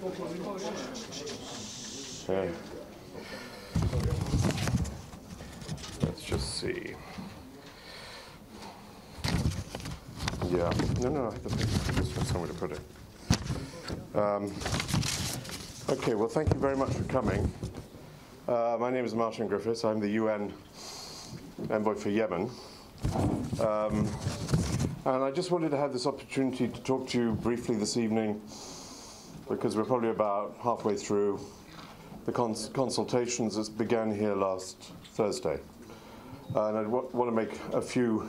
Okay. Let's just see. Yeah. No, I just have somewhere to put it. Okay, well, thank you very much for coming. My name is Martin Griffiths. I'm the UN Envoy for Yemen. And I just wanted to have this opportunity to talk to you briefly this evening, because we're probably about halfway through the consultations that began here last Thursday. And I want to make a few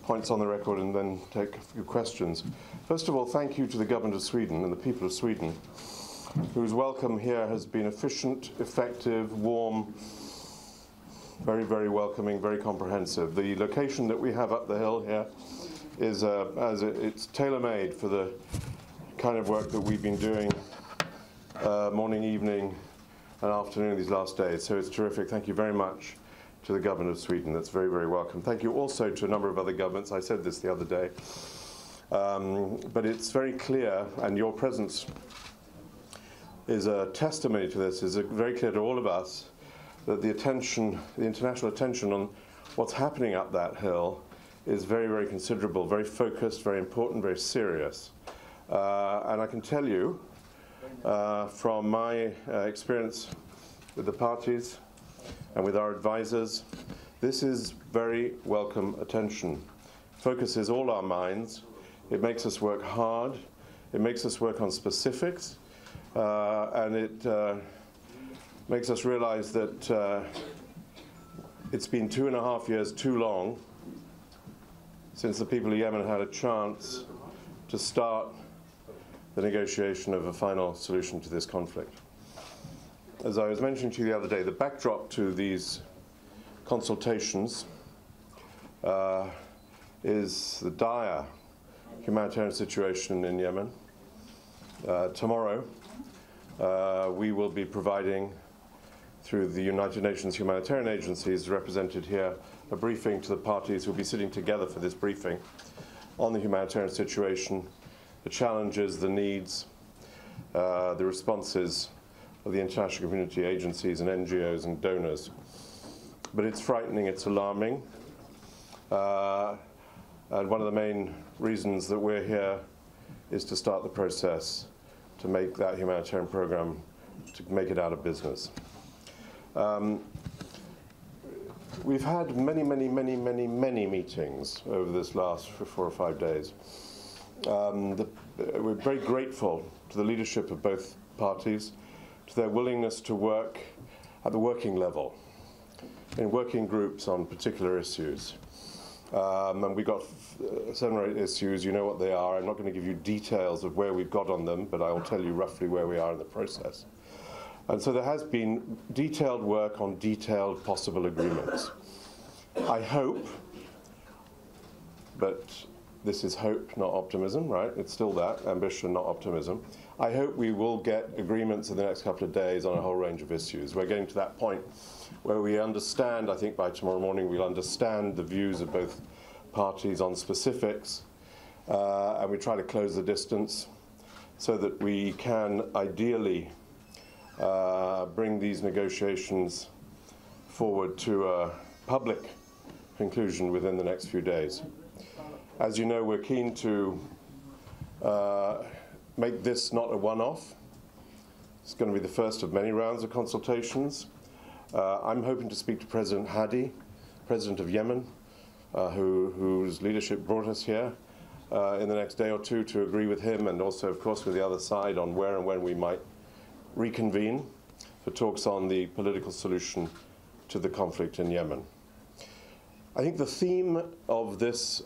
points on the record and then take a few questions. First of all, thank you to the government of Sweden and the people of Sweden, whose welcome here has been efficient, effective, warm, very, very welcoming, very comprehensive. The location that we have up the hill here is it's tailor-made for the kind of work that we've been doing morning, evening, and afternoon these last days. So it's terrific. Thank you very much to the government of Sweden. That's very, very welcome. Thank you also to a number of other governments. I said this the other day. But it's very clear, and your presence is a testimony to this, is very clear to all of us, that the international attention on what's happening up that hill is very, very considerable, very focused, very important, very serious. And I can tell you, from my experience with the parties and with our advisors, this is very welcome attention. Focuses all our minds. It makes us work hard. It makes us work on specifics. And it makes us realize that it's been 2.5 years too long since the people of Yemen had a chance to start the negotiation of a final solution to this conflict. As I was mentioning to you the other day, the backdrop to these consultations is the dire humanitarian situation in Yemen. Tomorrow, we will be providing, through the United Nations humanitarian agencies represented here, a briefing to the parties who will be sitting together for this briefing on the humanitarian situation, the challenges, the needs, the responses of the international community, agencies and NGOs and donors. But it's frightening, it's alarming, and one of the main reasons that we're here is to start the process to make that humanitarian program, to make it out of business. We've had many meetings over this last 4 or 5 days. We're very grateful to the leadership of both parties, to their willingness to work at the working level, in working groups on particular issues. And we got 7 or 8 issues, you know what they are. I'm not going to give you details of where we've got on them, but I will tell you roughly where we are in the process. And so there has been detailed work on detailed possible agreements. I hope, but this is hope, not optimism, right? It's still that, ambition, not optimism. I hope we will get agreements in the next couple of days on a whole range of issues. We're getting to that point where we understand, I think by tomorrow morning, we'll understand the views of both parties on specifics, and we try to close the distance so that we can ideally bring these negotiations forward to a public conclusion within the next few days. As you know, we're keen to make this not a one-off. It's going to be the first of many rounds of consultations. I'm hoping to speak to President Hadi, President of Yemen, whose leadership brought us here, in the next day or two, to agree with him and also, of course, with the other side on where and when we might reconvene for talks on the political solution to the conflict in Yemen. I think the theme of this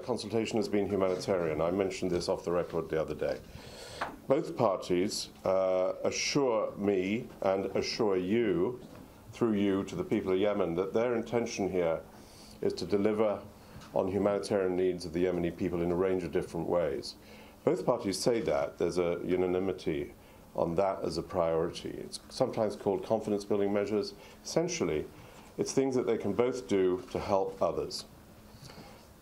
consultation has been humanitarian. I mentioned this off the record the other day. Both parties assure me and assure you, through you to the people of Yemen, that their intention here is to deliver on humanitarian needs of the Yemeni people in a range of different ways. Both parties say that. There's a unanimity on that as a priority. It's sometimes called confidence-building measures. Essentially, it's things that they can both do to help others.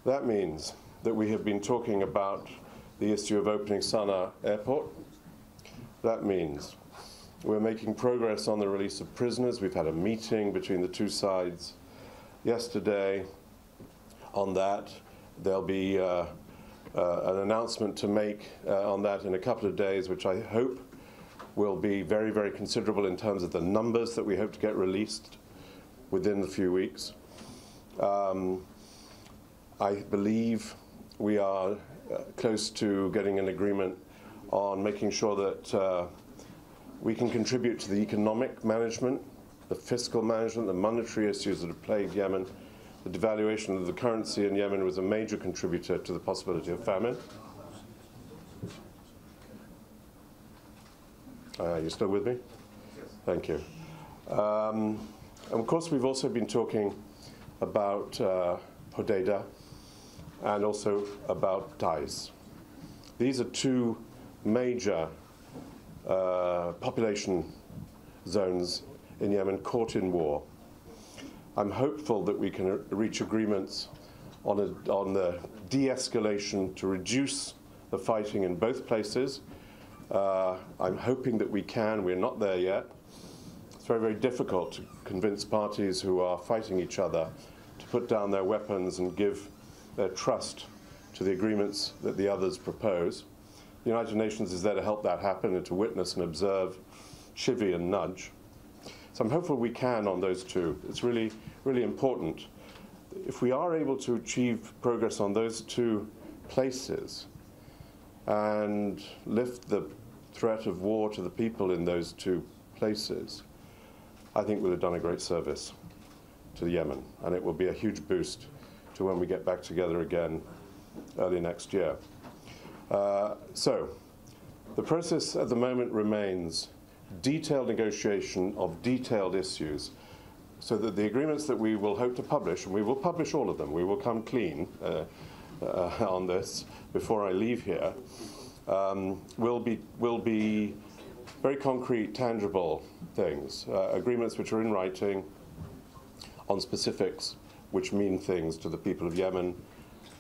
That means that we have been talking about the issue of opening Sanaa airport. that means. We're making progress on the release of prisoners. We've had a meeting between the two sides yesterday on that. There'll be an announcement to make on that in a couple of days, which I hope will be very, very considerable in terms of the numbers that we hope to get released within a few weeks. I believe we are close to getting an agreement on making sure that we can contribute to the economic management, the fiscal management, the monetary issues that have plagued Yemen. The devaluation of the currency in Yemen was a major contributor to the possibility of famine. You still with me? Yes. Thank you. And of course, we've also been talking about Hudayda and also about Tae'z. These are two major population zones in Yemen caught in war. I'm hopeful that we can reach agreements on the de-escalation to reduce the fighting in both places. I'm hoping that we can. We're not there yet. It's very, very difficult to convince parties who are fighting each other to put down their weapons and give their trust to the agreements that the others propose. The United Nations is there to help that happen and to witness and observe, chivvy and nudge. So I'm hopeful we can on those two. It's really, really important. If we are able to achieve progress on those two places and lift the threat of war to the people in those two places, I think we'll have done a great service to Yemen, and it will be a huge boost to when we get back together again early next year. So the process at the moment remains detailed negotiation of detailed issues so that the agreements that we will hope to publish, and we will publish all of them, we will come clean on this before I leave here, will be very concrete, tangible things, agreements which are in writing on specifics which mean things to the people of Yemen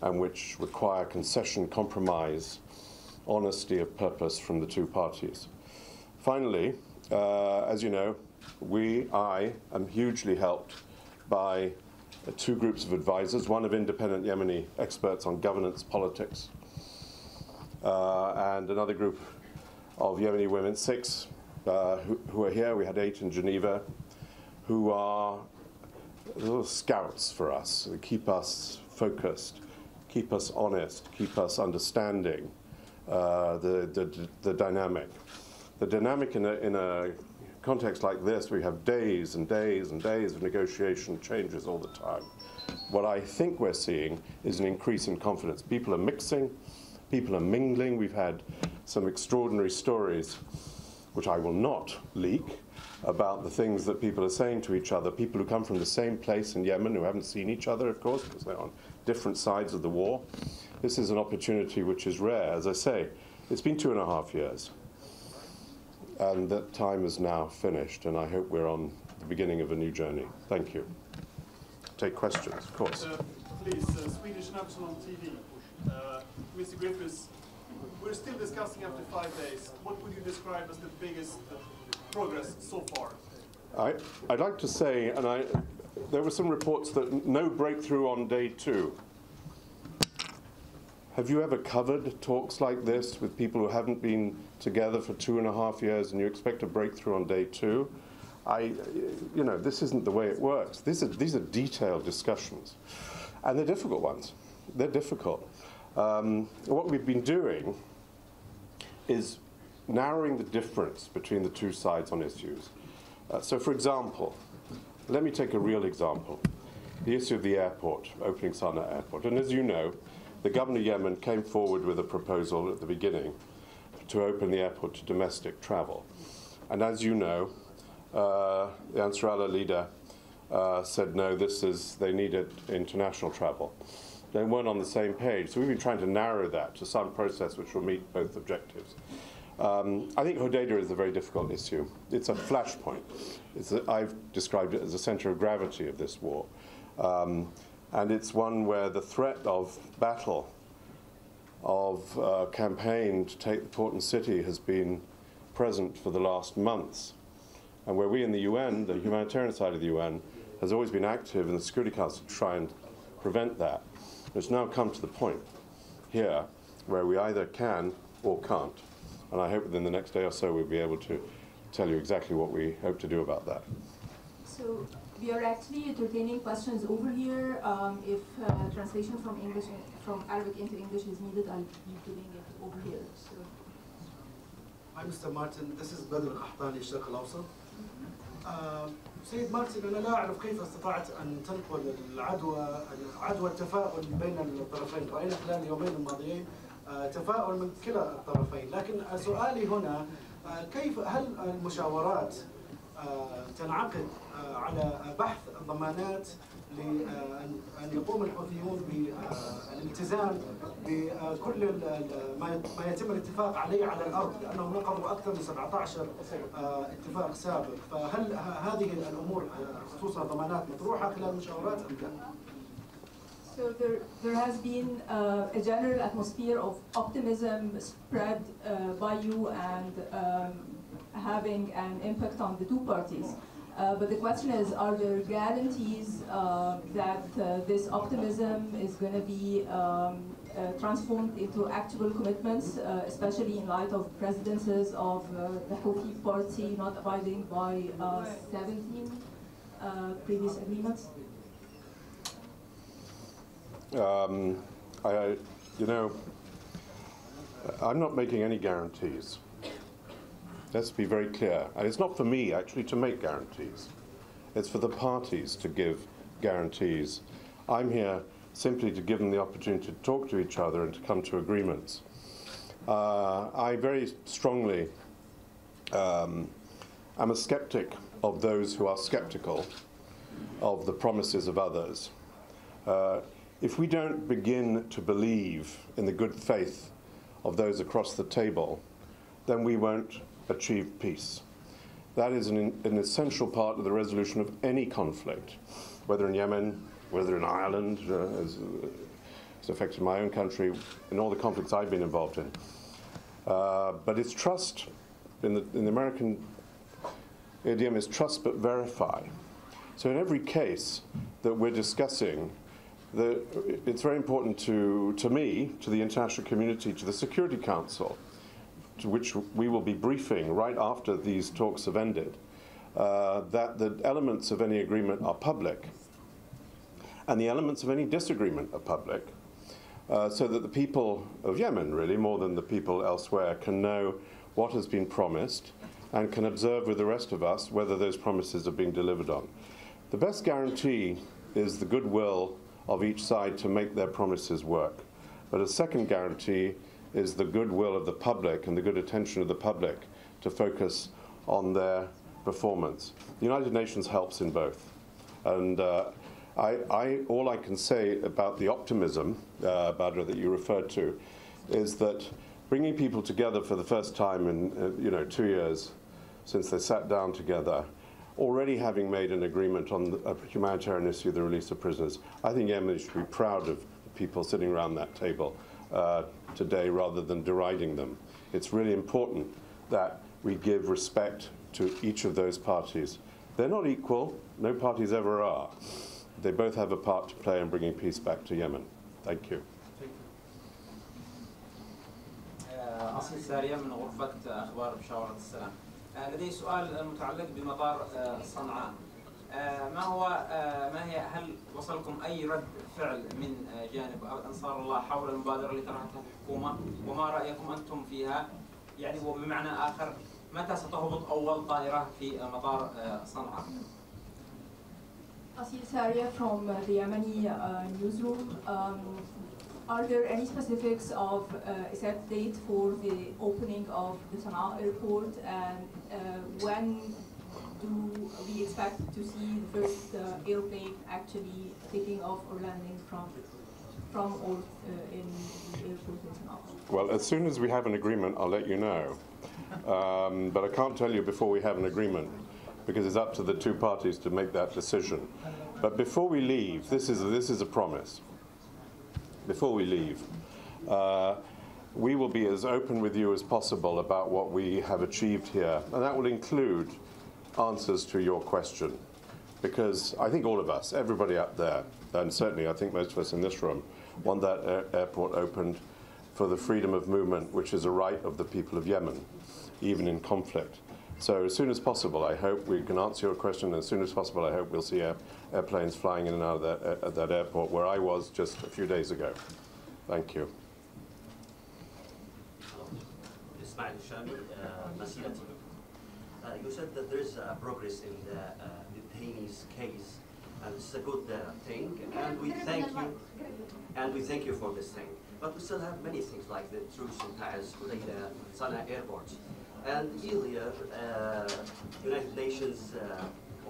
and which require concession, compromise, honesty of purpose from the two parties. Finally, as you know, I am hugely helped by two groups of advisors, one of independent Yemeni experts on governance, politics, and another group of Yemeni women, 6 who are here. We had 8 in Geneva, who are little scouts for us. They keep us focused, keep us honest, keep us understanding the dynamic. The dynamic in a context like this, we have days and days and days of negotiation, changes all the time. What I think we're seeing is an increase in confidence. People are mixing, people are mingling. We've had some extraordinary stories, which I will not leak, about the things that people are saying to each other, people who come from the same place in Yemen, who haven't seen each other, of course, because they're on different sides of the war. This is an opportunity which is rare. As I say, it's been 2.5 years. And that time is now finished, and I hope we're on the beginning of a new journey. Thank you. Take questions, of course. Please, Swedish National TV. Mr. Griffiths, we're still discussing after 5 days. What would you describe as the biggest progress so far? I'd like to say, and there were some reports that no breakthrough on day 2. Have you ever covered talks like this with people who haven't been together for 2.5 years and you expect a breakthrough on day 2? You know, this isn't the way it works. These are detailed discussions, and they're difficult ones. They're difficult. What we've been doing is narrowing the difference between the two sides on issues. So, for example, let me take a real example. The issue of the airport, opening Sanaa airport. And as you know, the governor of Yemen came forward with a proposal at the beginning to open the airport to domestic travel. And as you know, the Ansarallah leader said, no, they needed international travel. They weren't on the same page. So we've been trying to narrow that to some process which will meet both objectives. I think Hudayda is a very difficult issue. It's a flashpoint. I've described it as a center of gravity of this war. And it's one where the threat of battle, of campaign to take the port and city has been present for the last months, and where we in the UN, the humanitarian side of the UN, has always been active in the Security Council to try and prevent that. It's now come to the point here where we either can or can't. And I hope within the next day or so we'll be able to tell you exactly what we hope to do about that. So we are actually entertaining questions over here. If translation from Arabic into English is needed, I'll be doing it over here. So. Hi, Mr. Martin. This is Badr Qahtani, الشرق الأوسط. سيد مارتن، أنا لا أعرف كيف استطعت أن تنقل عدوى التفاؤل بين الطرفين. رأينا خلال اليومين الماضيين تفاؤل من كلا الطرفين، لكن سؤالي هنا هل المشاورات تنعقد على بحث الضمانات لأن يقوم الحوثيون بالالتزام بكل ما يتم الاتفاق عليه على الأرض، لأنهم نقضوا أكثر من 17 اتفاق سابق، فهل هذه الأمور خصوصا الضمانات مطروحة خلال المشاورات أم لا؟ So there has been a general atmosphere of optimism spread by you and having an impact on the two parties. But the question is, are there guarantees that this optimism is going to be transformed into actual commitments, especially in light of presidencies of the Houthi party not abiding by 17 previous agreements? I'm not making any guarantees. Let's be very clear. And it's not for me, actually, to make guarantees. It's for the parties to give guarantees. I'm here simply to give them the opportunity to talk to each other and to come to agreements. I very strongly am a skeptic of those who are skeptical of the promises of others. If we don't begin to believe in the good faith of those across the table, then we won't achieve peace. That is an essential part of the resolution of any conflict, whether in Yemen, whether in Ireland, as affected my own country, in all the conflicts I've been involved in. But it's trust. In the American idiom is trust but verify. So in every case that we're discussing, it's very important to me, to the international community, to the Security Council, to which we will be briefing right after these talks have ended, that the elements of any agreement are public and the elements of any disagreement are public, so that the people of Yemen, really, more than the people elsewhere, can know what has been promised and can observe with the rest of us whether those promises are being delivered on. The best guarantee is the goodwill of each side to make their promises work. But a second guarantee is the goodwill of the public and the good attention of the public to focus on their performance. The United Nations helps in both. And all I can say about the optimism, Badra, that you referred to, is that bringing people together for the first time in 2 years since they sat down together, already having made an agreement on a humanitarian issue, the release of prisoners, I think Yemen should be proud of the people sitting around that table today rather than deriding them. It's really important that we give respect to each of those parties. They're not equal, no parties ever are. They both have a part to play in bringing peace back to Yemen. Thank you. أصل سارية من غرفة أخبار مشاورة السلام. لدي سؤال متعلق بمطار صنعاء. هل وصلكم أي رد فعل من جانب أنصار الله حول المبادرة اللي طرحتها الحكومة، وما رأيكم أنتم فيها؟ يعني وبمعنى آخر، متى ستهبط أول طائرة في مطار صنعاء؟ Asil Saria from the Yemeni newsroom. Are there any specifics of a set date for the opening of the Sanaa airport, and when do we expect to see the first airplane actually taking off or landing from or in the airport in Sanaa? Well, as soon as we have an agreement, I'll let you know. But I can't tell you before we have an agreement, because it's up to the two parties to make that decision. But before we leave, this is a promise. Before we leave, we will be as open with you as possible about what we have achieved here, and that will include answers to your question, because I think all of us, everybody up there, and certainly I think most of us in this room, want that airport opened for the freedom of movement, which is a right of the people of Yemen, even in conflict. So as soon as possible, I hope we can answer your question. As soon as possible, I hope we'll see airplanes flying in and out of that airport where I was just a few days ago. Thank you. You said that there is progress in the detainees case, and this is a good thing, and we thank you for this thing. But we still have many things like the truce in Tae'z, Hudayda, Sanaa airports. And earlier, United Nations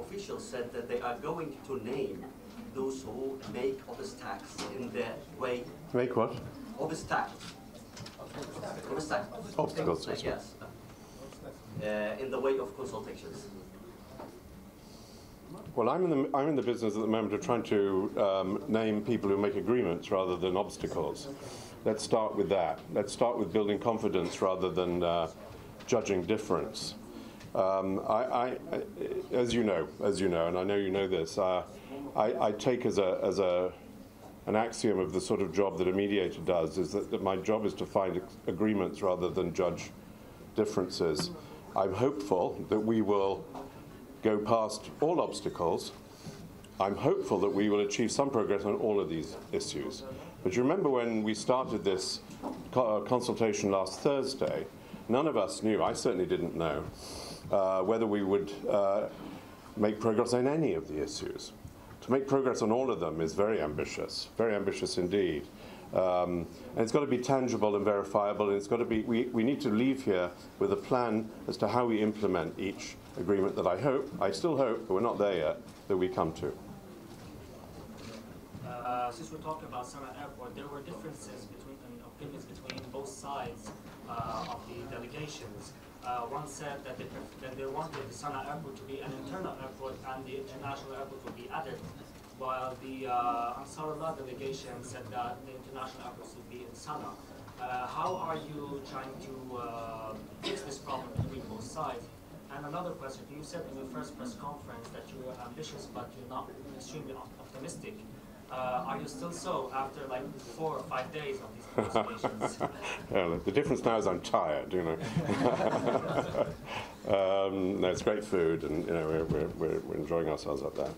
officials said that they are going to name those who make obstacles in the way. Make what? Obstacles. Obstacles. Yes. In the way of consultations. Well, I'm in the business at the moment of trying to name people who make agreements rather than obstacles. Let's start with that. Let's start with building confidence rather than judging difference. As you know, and I know you know this, I take as an axiom of the sort of job that a mediator does is that my job is to find agreements rather than judge differences. I'm hopeful that we will go past all obstacles. I'm hopeful that we will achieve some progress on all of these issues. But you remember when we started this consultation last Thursday, none of us knew, I certainly didn't know, whether we would make progress on any of the issues. To make progress on all of them is very ambitious indeed. And it's got to be tangible and verifiable, and it's got to be, we need to leave here with a plan as to how we implement each agreement that I still hope, but we're not there yet, that we come to. Since we're talking about Sanaa Airport, there were differences and opinions between both sides of the delegations. One said that they wanted the Sanaa Airport to be an internal airport and the international airport would be added, while the Ansarullah delegation said that the international airports would be in Sanaa. How are you trying to fix this problem between both sides? And another question, you said in your first press conference that you were ambitious but you're not extremely optimistic. Are you still so after like 4 or 5 days of these negotiations? Yeah, the difference now is I'm tired, you know. No, it's great food, and you know we're enjoying ourselves at that.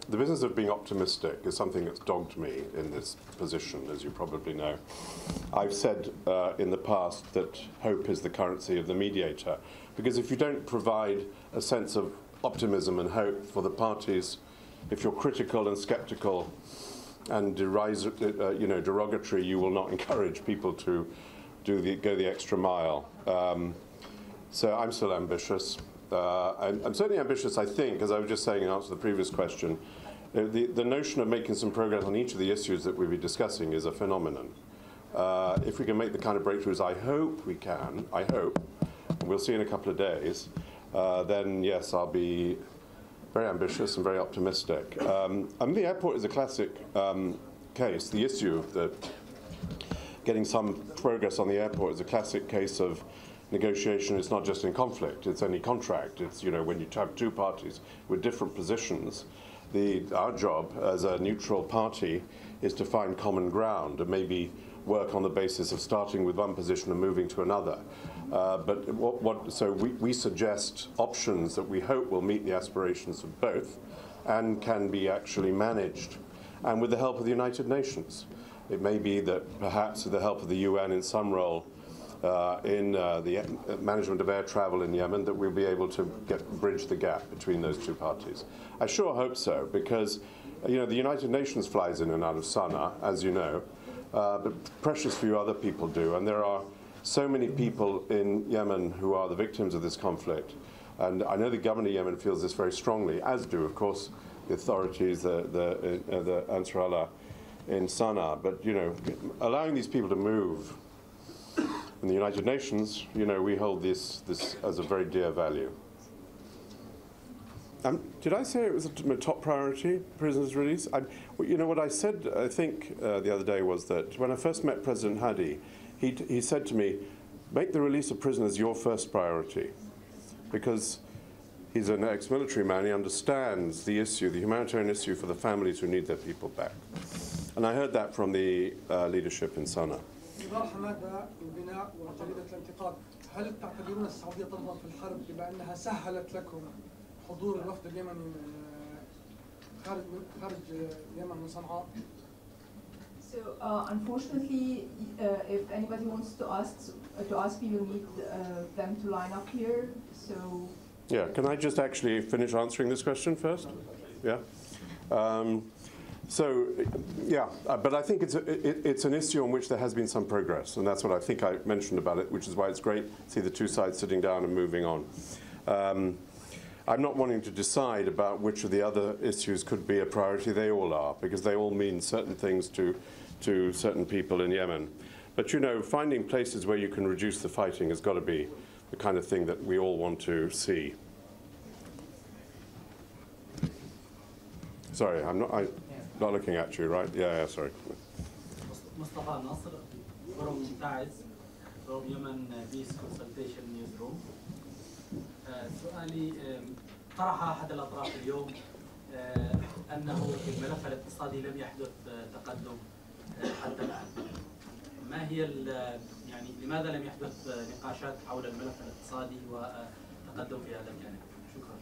The business of being optimistic is something that's dogged me in this position, as you probably know. I've said in the past that hope is the currency of the mediator, because if you don't provide a sense of optimism and hope for the parties, if you're critical and skeptical and derogatory, you will not encourage people to go the extra mile. So I'm still ambitious. I'm certainly ambitious, I think, as I was just saying in answer to the previous question, the notion of making some progress on each of the issues that we'll be discussing is a phenomenon. If we can make the kind of breakthroughs I hope we can, and we'll see in a couple of days, then yes, I'll be very ambitious and very optimistic. The airport is a classic case. The issue of getting some progress on the airport is a classic case of negotiation. It's not just in conflict, it's any contract. It's, you know, when you have two parties with different positions, our job as a neutral party is to find common ground and maybe work on the basis of starting with one position and moving to another. So we suggest options that we hope will meet the aspirations of both and can be actually managed, and with the help of the United Nations. It may be that perhaps with the help of the UN in some role in the management of air travel in Yemen, that we'll be able to bridge the gap between those two parties. I sure hope so, because you know the United Nations flies in and out of Sanaa, as you know, but precious few other people do, and there are so many people in Yemen who are the victims of this conflict. And I know the government of Yemen feels this very strongly, as do, of course, the authorities, the Ansarullah in Sanaa. But, you know, allowing these people to move in the United Nations, you know, we hold this as a very dear value. Did I say it was a top priority, prisoners' release? You know, what I said, I think, the other day was that when I first met President Hadi, he said to me, make the release of prisoners your first priority, because he's an ex-military man. He understands the issue, the humanitarian issue for the families who need their people back. And I heard that from the leadership in Sanaa. هل تعتبرون السعودية تضغط في الحرب بما أنها سهلت لكم حضور الوفد اليمني خارج اليمن من صنعاء؟ So unfortunately, if anybody wants to ask me, we'll need them to line up here. So yeah, can I just actually finish answering this question first? Yeah. So, yeah, but I think it's an issue on which there has been some progress, and that's what I think I mentioned about it, which is why it's great to see the two sides sitting down and moving on. I'm not wanting to decide about which of the other issues could be a priority. They all are, because they all mean certain things to certain people in Yemen. But, you know, finding places where you can reduce the fighting has got to be the kind of thing that we all want to see. Sorry, I'm not looking at you, right? Yeah, sorry. Mustafa Nasr from Tae'z, from Yemen Peace Consultation Newsroom. سؤالي طرح أحد الأطراف اليوم أنه في الملف الاقتصادي لم يحدث تقدم حتى الآن. ما هي يعني لماذا لم يحدث نقاشات حول الملف الاقتصادي وتقدم في هذا الجانب؟ شكرا.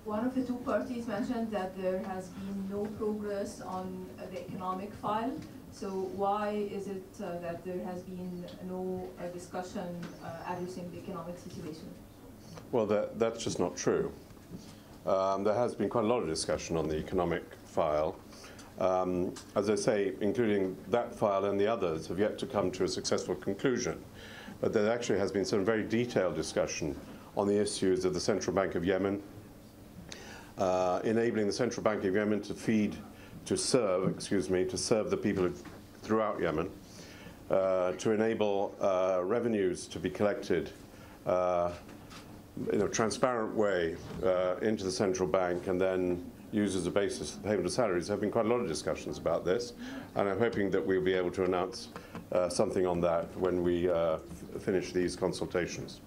One of the two parties mentioned that there has been no progress on the economic file. So why is it that there has been no discussion addressing the economic situation? Well, that's just not true. There has been quite a lot of discussion on the economic file. As I say, including that file and the others have yet to come to a successful conclusion. But there actually has been some very detailed discussion on the issues of the Central Bank of Yemen, enabling the Central Bank of Yemen to serve the people throughout Yemen, to enable revenues to be collected in a transparent way into the central bank and then used as a basis for the payment of salaries. There have been quite a lot of discussions about this, and I'm hoping that we'll be able to announce something on that when we finish these consultations.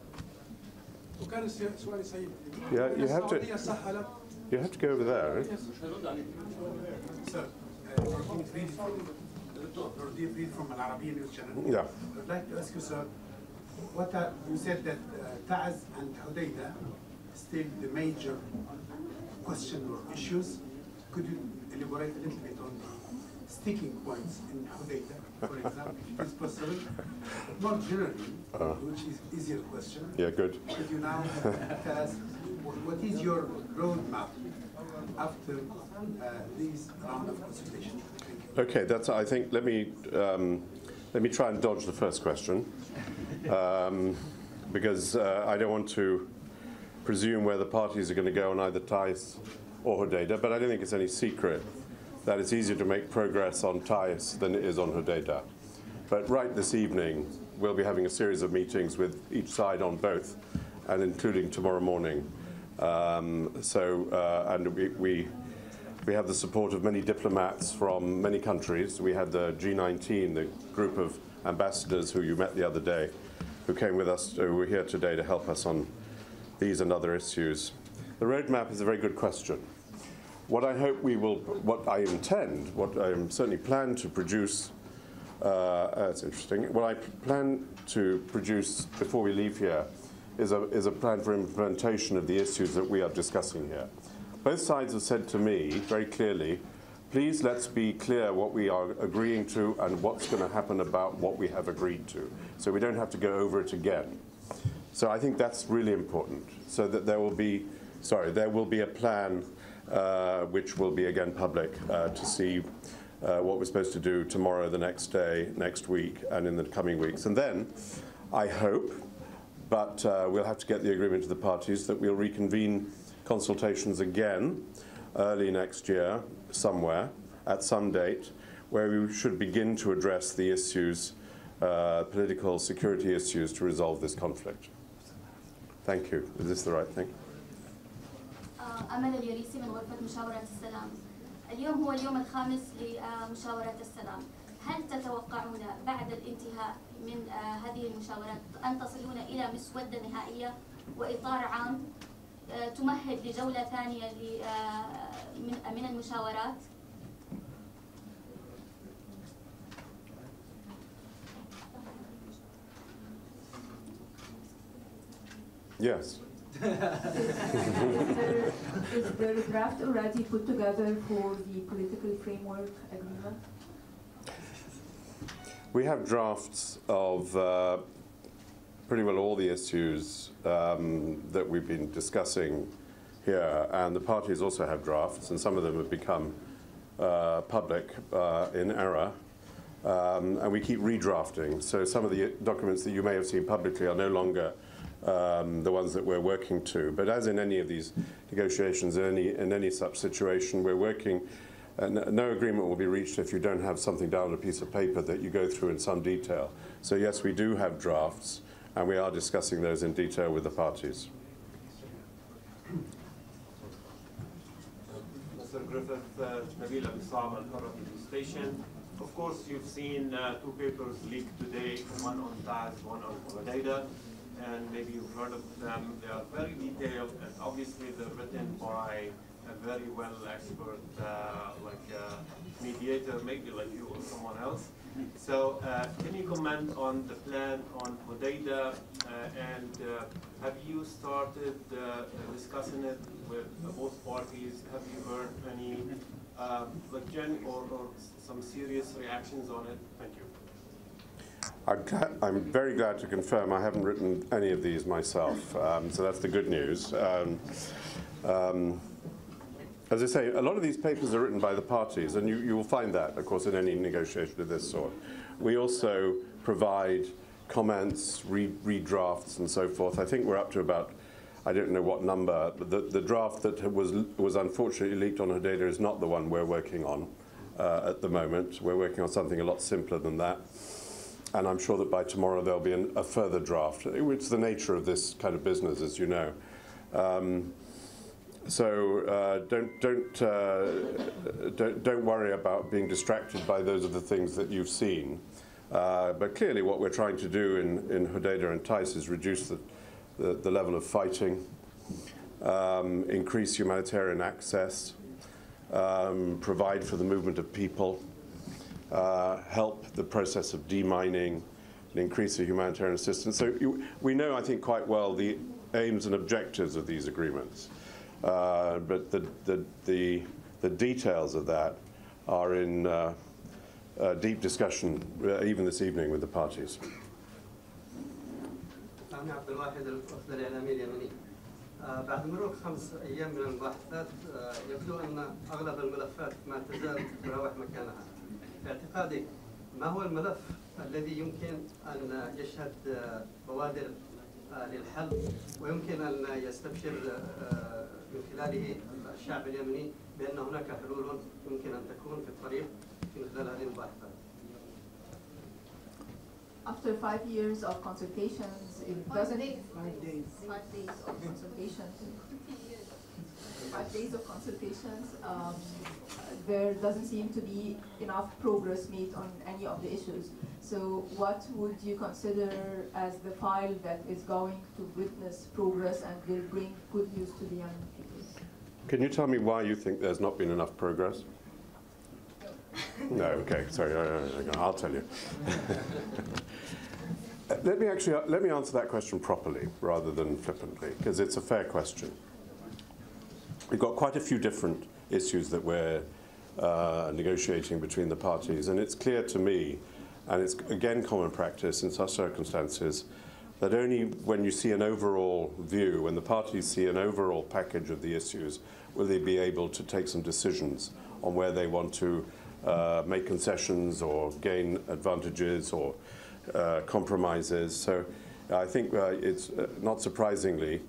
Yeah, you have to go over there. Eh? Sir, from Al Arabian News Channel. Yeah. I'd like to ask you, sir, you said that Tae'z and Hudayda still the major question or issues. Could you elaborate a little bit on the sticking points in Hudayda, for example, if it is possible? But more generally, which is easier question. Yeah, good. Could you now tell us what is your roadmap after these round of consultation? Okay, I think, let me try and dodge the first question, because I don't want to presume where the parties are going to go on either Tae'z or Hudayda, but I don't think it's any secret that it's easier to make progress on Tae'z than it is on Hudayda. But right this evening, we'll be having a series of meetings with each side on both, and including tomorrow morning. And we have the support of many diplomats from many countries. We had the G19, the group of ambassadors who you met the other day, who came with us, who were here today to help us on these and other issues. The roadmap is a very good question. What I hope what I certainly plan to produce, it's interesting, what I plan to produce before we leave here is a plan for implementation of the issues that we are discussing here. Both sides have said to me very clearly, please let's be clear what we are agreeing to and what's going to happen about what we have agreed to, so we don't have to go over it again. So I think that's really important, so that there will be a plan which will be again public to see what we're supposed to do tomorrow, the next day, next week, and in the coming weeks. And then I hope, but we'll have to get the agreement to the parties, that we'll reconvene consultations again early next year somewhere at some date, where we should begin to address the issues, political security issues, to resolve this conflict. Thank you. Is this the right thing? أمل اليريسي من غرفة مشاورة السلام. اليوم هو اليوم الخامس لمشاورة السلام. هل تتوقعون بعد الانتهاء من هذه المشاورات أن تصلون إلى مسودة نهائية وإطار عام تمهد لجولة ثانية من المشاورات؟ Yes. Is there a draft already put together for the political framework agreement? We have drafts of pretty well all the issues that we've been discussing here, and the parties also have drafts, and some of them have become public in error, and we keep redrafting. So some of the documents that you may have seen publicly are no longer the ones that we're working to. But as in any of these negotiations, in any such situation, we're working. No agreement will be reached if you don't have something down on a piece of paper that you go through in some detail. So yes, we do have drafts, and we are discussing those in detail with the parties. Mr. Griffiths, Nabila Bissam al Station. Of course, you've seen two papers leaked today, one on Tae'z, one on Hudayda, and maybe you've heard of them. They are very detailed, and obviously they're written by a very well expert, like a mediator, maybe like you or someone else. So can you comment on the plan on Hudayda, and have you started discussing it with both parties? Have you heard any or some serious reactions on it? Thank you. I'm very glad to confirm I haven't written any of these myself, so that's the good news. As I say, a lot of these papers are written by the parties, and you will find that, of course, in any negotiation of this sort. We also provide comments, redrafts, and so forth. I think we're up to about, I don't know what number, but the draft that was unfortunately leaked on Hudayda is not the one we're working on at the moment. We're working on something a lot simpler than that. And I'm sure that by tomorrow there'll be a further draft. It's the nature of this kind of business, as you know. So don't worry about being distracted by those of the things that you've seen. But clearly, what we're trying to do in Hudayda and Tae'z is reduce the level of fighting, increase humanitarian access, provide for the movement of people, help the process of demining, and increase the humanitarian assistance. So we know, I think, quite well the aims and objectives of these agreements. But the details of that are in deep discussion, even this evening, with the parties. أنا عبد الواحد الوفد الإعلامي اليمني. بعد مرور 5 أيام من المباحثات يبدو أن أغلب الملفات ما تزال تراوح مكانها. في اعتقادك ما هو الملف الذي يمكن أن يشهد بوادر للحل ويمكن أن يستبشر من خلاله الشعب اليمني بأن هناك حلول يمكن أن تكون في الطريق من خلال هذه المباحثات؟ After 5 years of consultations, it doesn't. 5 days. 5 days of consultations. 5 days of consultations. There doesn't seem to be enough progress made on any of the issues. So, what would you consider as the file that is going to witness progress and will bring good news to the young people? Can you tell me why you think there's not been enough progress? No, okay, sorry, I'll tell you. Let me answer that question properly rather than flippantly, because it's a fair question. We've got quite a few different issues that we're negotiating between the parties, and it's clear to me, and it's again common practice in such circumstances, that only when you see an overall view, when the parties see an overall package of the issues, will they be able to take some decisions on where they want to make concessions or gain advantages or compromises. So I think it's not surprisingly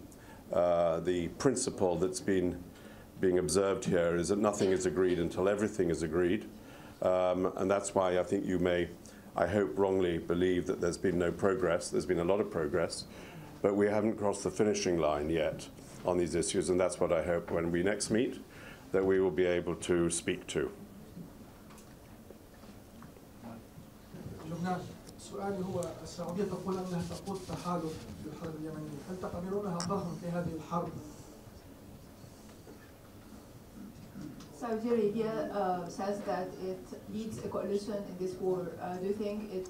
the principle that's being observed here is that nothing is agreed until everything is agreed. And that's why I think you may, I hope, wrongly believe that there's been no progress. There's been a lot of progress, but we haven't crossed the finishing line yet. on these issues, and that's what I hope when we next meet that we will be able to speak to. لبنان، سؤالي هو السعودية تقول أنها تقود تحالف في الحرب اليمنية، هل تعتبرونها ضخم في هذه الحرب؟ Saudi Arabia says that it leads a coalition in this war. Do you think it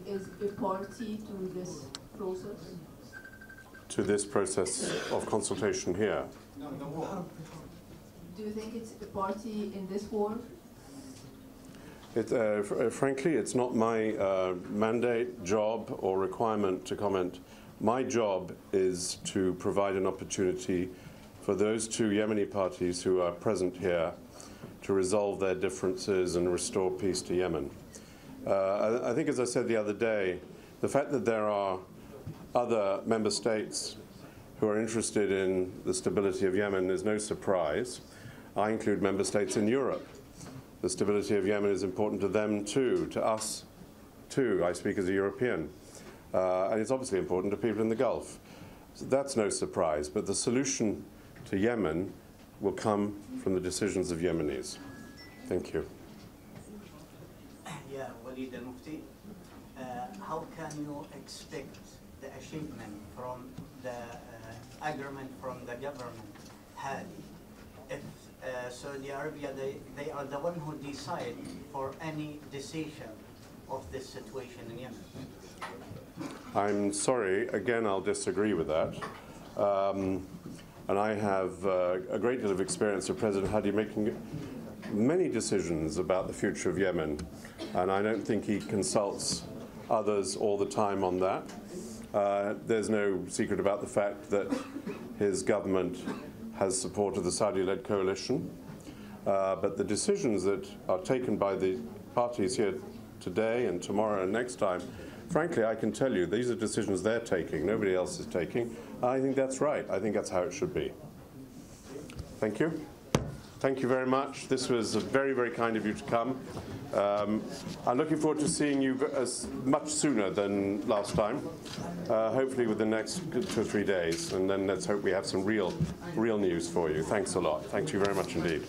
is a party to this process? To this process of consultation here? Do you think it's a party in this war? Frankly, it's not my mandate, job, or requirement to comment. My job is to provide an opportunity for those two Yemeni parties who are present here to resolve their differences and restore peace to Yemen. I think, as I said the other day, the fact that there are other member states who are interested in the stability of Yemen is no surprise. I include member states in Europe. The stability of Yemen is important to them too, to us too. I speak as a European. And it's obviously important to people in the Gulf. So that's no surprise, but the solution to Yemen will come from the decisions of Yemenis. Thank you. Yeah, Walid al-Mufti, how can you expect the achievement from the agreement from the government had if Saudi Arabia, they are the one who decide for any decision of this situation in Yemen? I'm sorry, again, I'll disagree with that. And I have a great deal of experience of President Hadi making many decisions about the future of Yemen, and I don't think he consults others all the time on that. There's no secret about the fact that his government has supported the Saudi-led coalition, but the decisions that are taken by the parties here today and tomorrow and next time, frankly, I can tell you, these are decisions they're taking, nobody else is taking. I think that's right. I think that's how it should be. Thank you. Thank you very much. This was very, very kind of you to come. I'm looking forward to seeing you much sooner than last time, hopefully within the next 2 or 3 days, and then let's hope we have some real news for you. Thanks a lot. Thank you very much indeed.